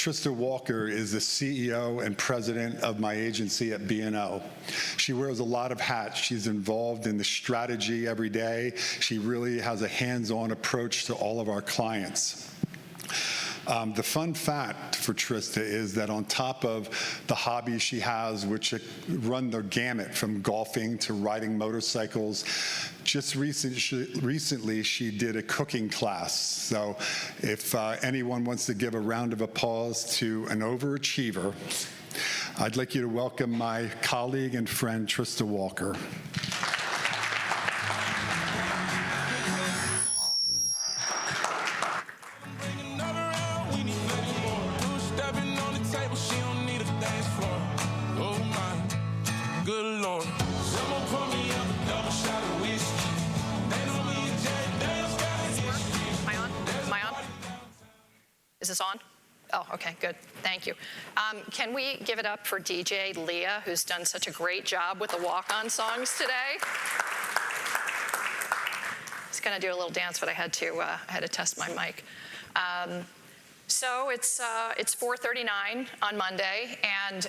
Trista Walker is the CEO and president of my agency at B&O. She wears a lot of hats. She's involved in the strategy every day. She really has a hands-on approach to all of our clients. The fun fact for Trista is that on top of the hobbies she has, which run the gamut from golfing to riding motorcycles, just recently she did a cooking class. So if anyone wants to give a round of applause to an overachiever, I'd like you to welcome my colleague and friend, Trista Walker. Is this on? Oh, okay, good. Thank you. Can we give it up for DJ Leah, who's done such a great job with the walk-on songs today? I was going to do a little dance, but I had to test my mic. So it's 4:39 on Monday, and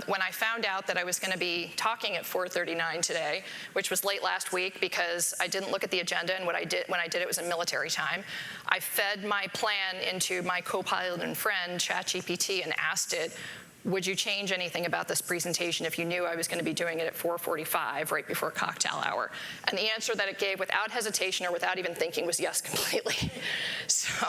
when I found out that I was going to be talking at 4:39 today, which was late last week because I didn't look at the agenda, and when I did it was in military time, I fed my plan into my co-pilot and friend, ChatGPT, and asked it, would you change anything about this presentation if you knew I was going to be doing it at 4:45, right before cocktail hour? And the answer that it gave without hesitation or without even thinking was yes, completely. So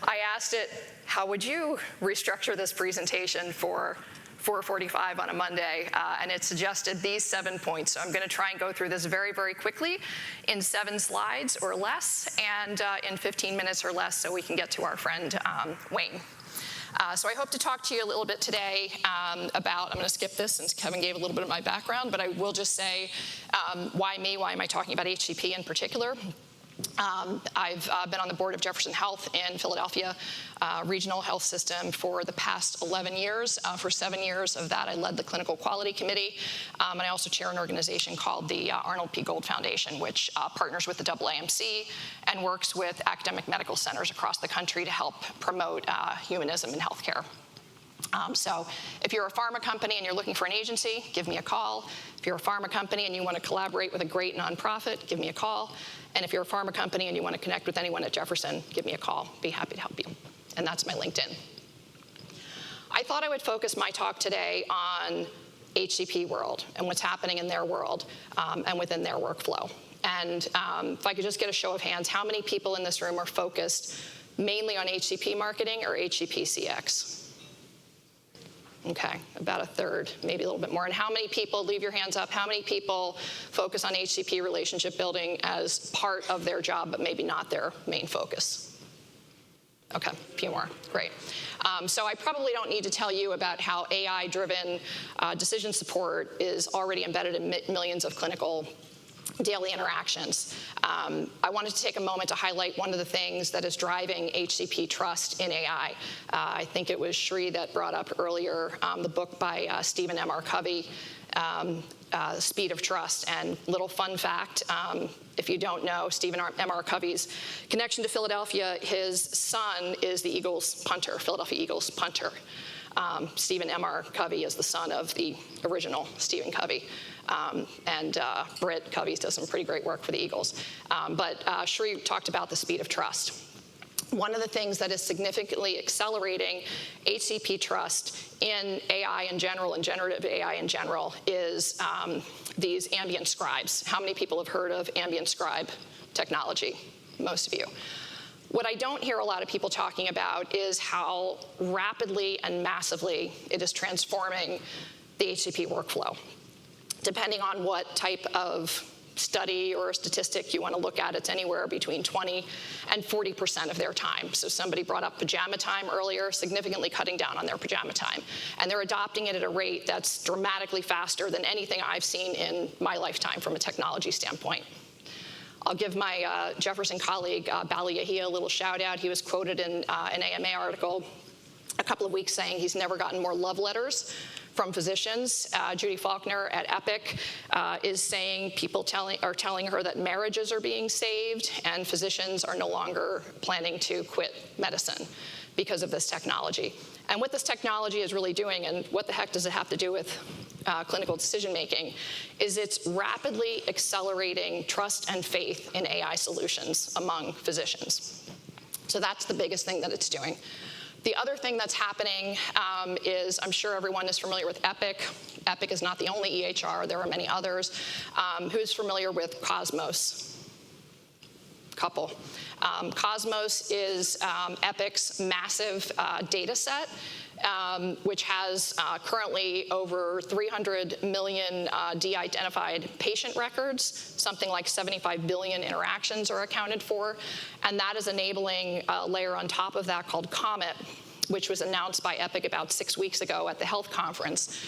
I asked it, how would you restructure this presentation for 4:45 on a Monday? And it suggested these 7 points. So I'm going to try and go through this very, very quickly in 7 slides or less and in 15 minutes or less so we can get to our friend Wayne. So I hope to talk to you a little bit today about, I'm going to skip this since Kevin gave a little bit of my background, but I will just say why me, why am I talking about HCP in particular? I've been on the board of Jefferson Health in Philadelphia Regional Health System for the past 11 years. For 7 years of that, I led the Clinical Quality Committee, and I also chair an organization called the Arnold P. Gold Foundation, which partners with the AAMC and works with academic medical centers across the country to help promote humanism in healthcare. So if you're a pharma company and you're looking for an agency, give me a call. If you're a pharma company and you want to collaborate with a great nonprofit, give me a call. And if you're a pharma company and you want to connect with anyone at Jefferson, give me a call. Be happy to help you. And that's my LinkedIn. I thought I would focus my talk today on HCP world and what's happening in their world and within their workflow. And if I could just get a show of hands, how many people in this room are focused mainly on HCP marketing or HCP CX? Okay, about a third, maybe a little bit more. And how many people, leave your hands up, how many people focus on HCP relationship building as part of their job, but maybe not their main focus? Okay, a few more, great. So I probably don't need to tell you about how AI-driven decision support is already embedded in millions of clinical daily interactions. I wanted to take a moment to highlight one of the things that is driving HCP trust in AI. I think it was Shri that brought up earlier the book by Stephen M.R. Covey, Speed of Trust. And little fun fact, if you don't know Stephen M.R. Covey's connection to Philadelphia, his son is the Eagles punter, Philadelphia Eagles punter. Stephen M.R. Covey is the son of the original Stephen Covey. And Britt Covey does some pretty great work for the Eagles. But Shri talked about the speed of trust. One of the things that is significantly accelerating HCP trust in AI in general and generative AI in general is these ambient scribes. How many people have heard of ambient scribe technology? Most of you. What I don't hear a lot of people talking about is how rapidly and massively it is transforming the HCP workflow. Depending on what type of study or statistic you want to look at, it's anywhere between 20 and 40% of their time. So somebody brought up pajama time earlier, significantly cutting down on their pajama time. And they're adopting it at a rate that's dramatically faster than anything I've seen in my lifetime from a technology standpoint. I'll give my Jefferson colleague, Bali Yahia, a little shout out. He was quoted in an AMA article a couple of weeks saying he's never gotten more love letters from physicians. Judy Faulkner at Epic is saying people are telling her that marriages are being saved and physicians are no longer planning to quit medicine because of this technology. And what this technology is really doing, and what the heck does it have to do with clinical decision-making, is it's rapidly accelerating trust and faith in AI solutions among physicians. So that's the biggest thing that it's doing. The other thing that's happening is, I'm sure everyone is familiar with Epic. Epic is not the only EHR. There are many others. Who's familiar with Cosmos? Couple. Cosmos is Epic's massive data set, which has currently over 300 million de-identified patient records. Something like 75 billion interactions are accounted for. And that is enabling a layer on top of that called Comet, which was announced by Epic about 6 weeks ago at the health conference.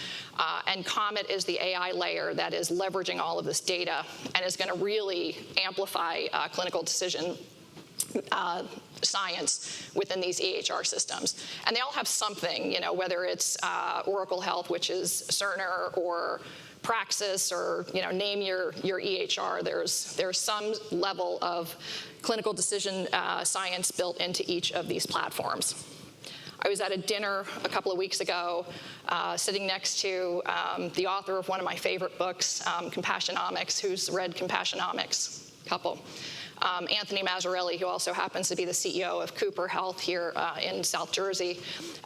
And Comet is the AI layer that is leveraging all of this data and is going to really amplify clinical decision science within these EHR systems. And they all have something, whether it's Oracle Health, which is Cerner, or Praxis, or name your EHR. There's some level of clinical decision science built into each of these platforms. I was at a dinner a couple of weeks ago, sitting next to the author of one of my favorite books, Compassionomics. Who's read Compassionomics? Couple. Anthony Mazzarelli, who also happens to be the CEO of Cooper Health here in South Jersey.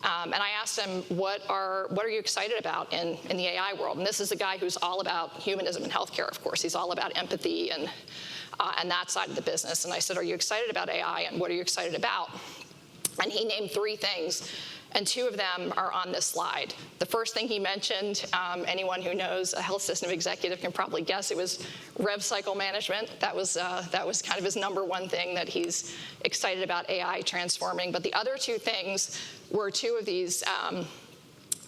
And I asked him, what are you excited about in the AI world? And this is a guy who's all about humanism in healthcare, of course. He's all about empathy and that side of the business. And I said, are you excited about AI, and what are you excited about? And he named 3 things, and 2 of them are on this slide. The first thing he mentioned, anyone who knows a health system executive can probably guess, it was rev cycle management. That was kind of his #1 thing that he's excited about AI transforming. But the other 2 things were 2 of these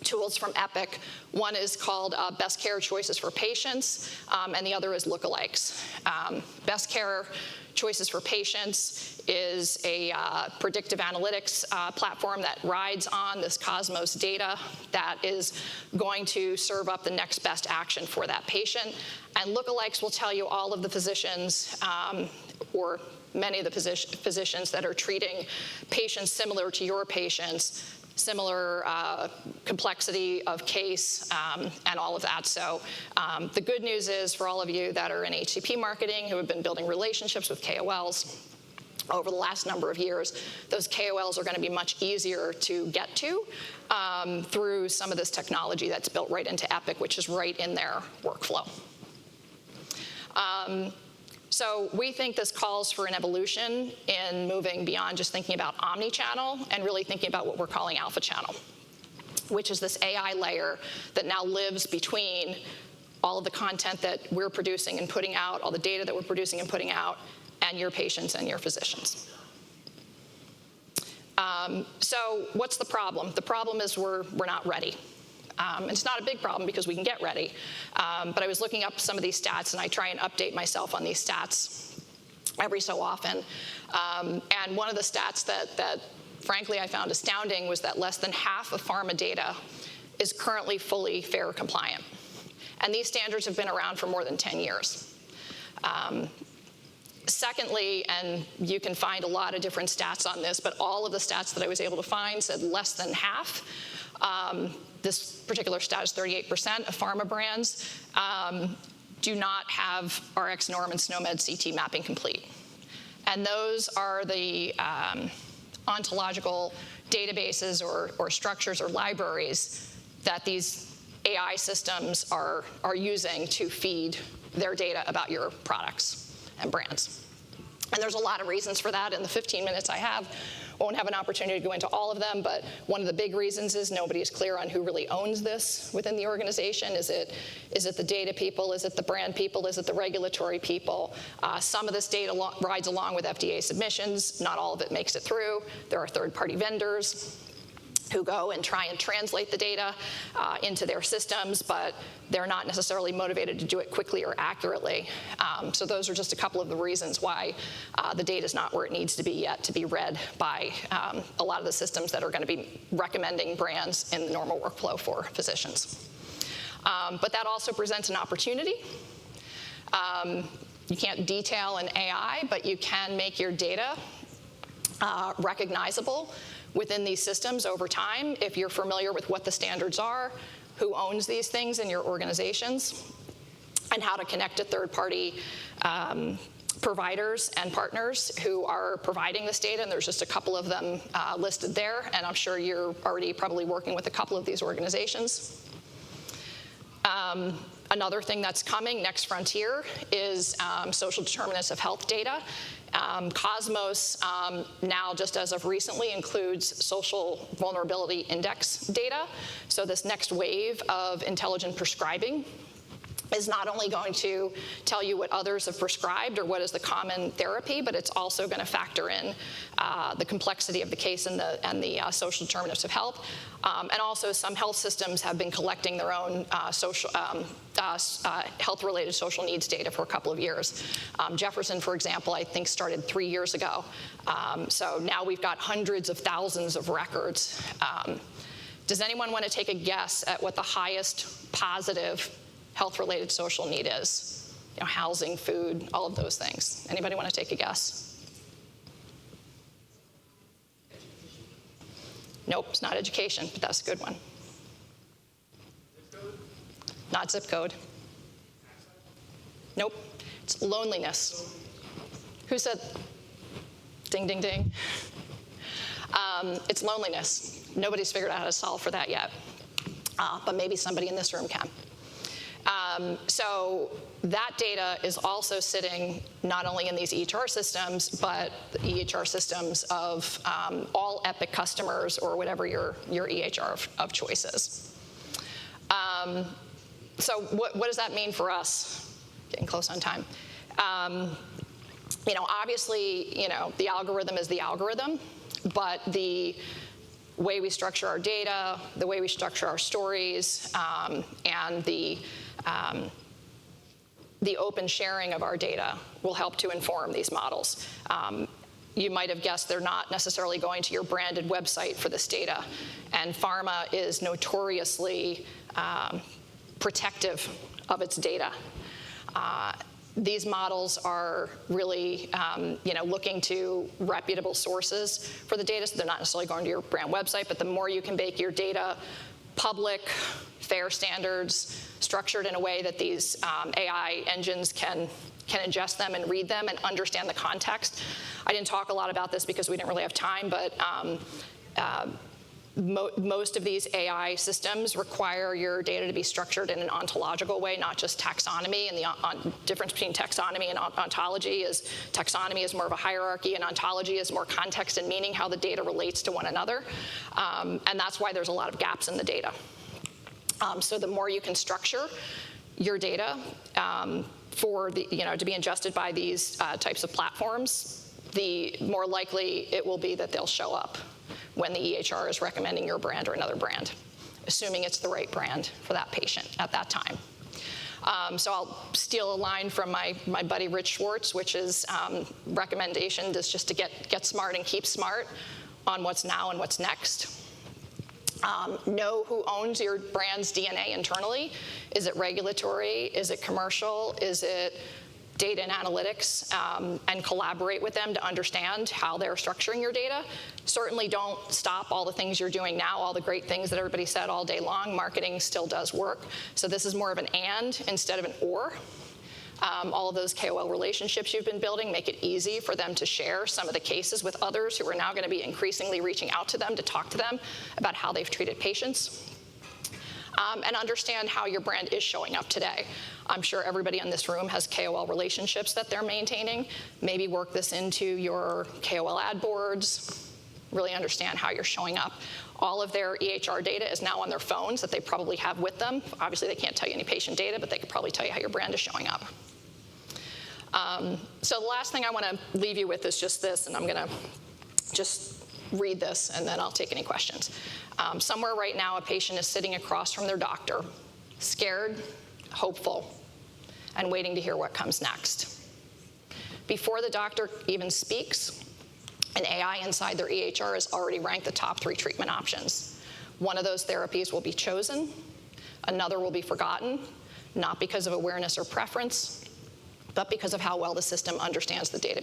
tools from Epic. One is called Best Care Choices for Patients, and the other is Lookalikes. Best Care Choices for Patients is a predictive analytics platform that rides on this Cosmos data that is going to serve up the next best action for that patient. And Lookalikes will tell you all of the physicians or many of the physicians that are treating patients similar to your patients, similar complexity of case, and all of that. So the good news is, for all of you that are in HCP marketing who have been building relationships with KOLs over the last number of years, those KOLs are going to be much easier to get to through some of this technology that's built right into Epic, which is right in their workflow. So we think this calls for an evolution in moving beyond just thinking about omni-channel and really thinking about what we're calling Alphachannel, which is this AI layer that now lives between all of the content that we're producing and putting out, all the data that we're producing and putting out, and your patients and your physicians. So what's the problem? The problem is we're not ready. It's not a big problem because we can get ready. But I was looking up some of these stats, and I try and update myself on these stats every so often. And one of the stats that frankly I found astounding was that less than half of pharma data is currently fully FAIR compliant. And these standards have been around for more than 10 years. Secondly, and you can find a lot of different stats on this, but all of the stats that I was able to find said less than half. This particular stat is 38% of pharma brands do not have RxNorm and SNOMED CT mapping complete. And those are the ontological databases or structures or libraries that these AI systems are using to feed their data about your products and brands. And there's a lot of reasons for that. In the 15 minutes I have, won't have an opportunity to go into all of them, but one of the big reasons is nobody is clear on who really owns this within the organization. Is it the data people? Is it the brand people? Is it the regulatory people? Some of this data rides along with FDA submissions. Not all of it makes it through. There are third-party vendors who go and try and translate the data into their systems, but they're not necessarily motivated to do it quickly or accurately. So those are just a couple of the reasons why the data is not where it needs to be yet to be read by a lot of the systems that are going to be recommending brands in the normal workflow for physicians. But that also presents an opportunity. You can't detail an AI, but you can make your data recognizable within these systems over time if you're familiar with what the standards are, who owns these things in your organizations, and how to connect to third-party providers and partners who are providing this data, and there's just a couple of them listed there, and I'm sure you're already probably working with a couple of these organizations. Another thing that's coming, next frontier, is social determinants of health data. Cosmos now, just as of recently, includes social vulnerability index data. So this next wave of intelligent prescribing is not only going to tell you what others have prescribed or what is the common therapy, but it's also going to factor in the complexity of the case and the social determinants of health. And also, some health systems have been collecting their own health-related social needs data for a couple of years. Jefferson, for example, I think started 3 years ago. So now we've got hundreds of thousands of records. Does anyone want to take a guess at what the highest positive health-related social need is? You know, housing, food, all of those things. Anybody want to take a guess? Nope, it's not education, but that's a good one. Zip code? Not zip code. Nope, it's loneliness. Who said? Ding, ding, ding. It's loneliness. Nobody's figured out how to solve for that yet, but maybe somebody in this room can. So that data is also sitting not only in these EHR systems, but the EHR systems of all Epic customers or whatever your EHR of choice is. So what does that mean for us? Getting close on time. You know, obviously, you know, the algorithm is the algorithm, but the way we structure our data, the way we structure our stories, and the open sharing of our data will help to inform these models. You might have guessed they're not necessarily going to your branded website for this data, and pharma is notoriously protective of its data. These models are really, you know, looking to reputable sources for the data, so they're not necessarily going to your brand website, but the more you can make your data public, fair standards, structured in a way that these AI engines can ingest them and read them and understand the context. I didn't talk a lot about this because we didn't really have time, but most of these AI systems require your data to be structured in an ontological way, not just taxonomy. And the difference between taxonomy and ontology is taxonomy is more of a hierarchy, and ontology is more context and meaning, how the data relates to one another. And that's why there's a lot of gaps in the data. So the more you can structure your data for the, you know, to be ingested by these types of platforms, the more likely it will be that they'll show up when the EHR is recommending your brand or another brand, assuming it's the right brand for that patient at that time. So I'll steal a line from my buddy Rich Schwartz, which is recommendation is just to get smart and keep smart on what's now and what's next. Know who owns your brand's DNA internally. Is it regulatory? Is it commercial? Is it data and analytics? And collaborate with them to understand how they're structuring your data. Certainly don't stop all the things you're doing now, all the great things that everybody said all day long. Marketing still does work. So this is more of an and instead of an or. All of those KOL relationships you've been building, make it easy for them to share some of the cases with others who are now going to be increasingly reaching out to them to talk to them about how they've treated patients. And understand how your brand is showing up today. I'm sure everybody in this room has KOL relationships that they're maintaining. Maybe work this into your KOL ad boards. Really understand how you're showing up. All of their EHR data is now on their phones that they probably have with them. Obviously, they can't tell you any patient data, but they could probably tell you how your brand is showing up. So the last thing I want to leave you with is just this, and I'm going to just read this, and then I'll take any questions. Somewhere right now, a patient is sitting across from their doctor, scared, hopeful, and waiting to hear what comes next. Before the doctor even speaks, an AI inside their EHR has already ranked the top 3 treatment options. One of those therapies will be chosen, another will be forgotten, not because of awareness or preference, but because of how well the system understands the data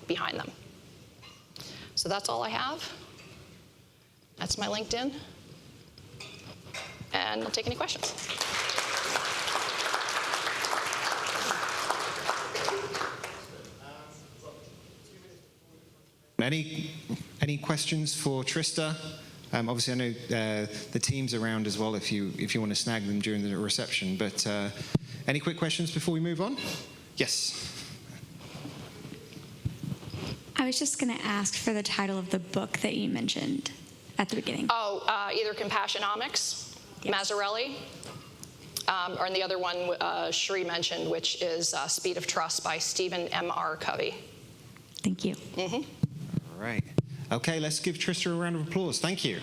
behind them. So that's all I have. That's my LinkedIn. And I'll take any questions. Any questions for Trista? Obviously, I know the team's around as well if you want to snag them during the reception. But any quick questions before we move on? Yes. I was just going to ask for the title of the book that you mentioned at the beginning. Oh, either Compassionomics, Mazzarelli, or the other one Sheree mentioned, which is Speed of Trust by Stephen M.R. Covey. Thank you. All right. Okay, let's give Trista a round of applause. Thank you.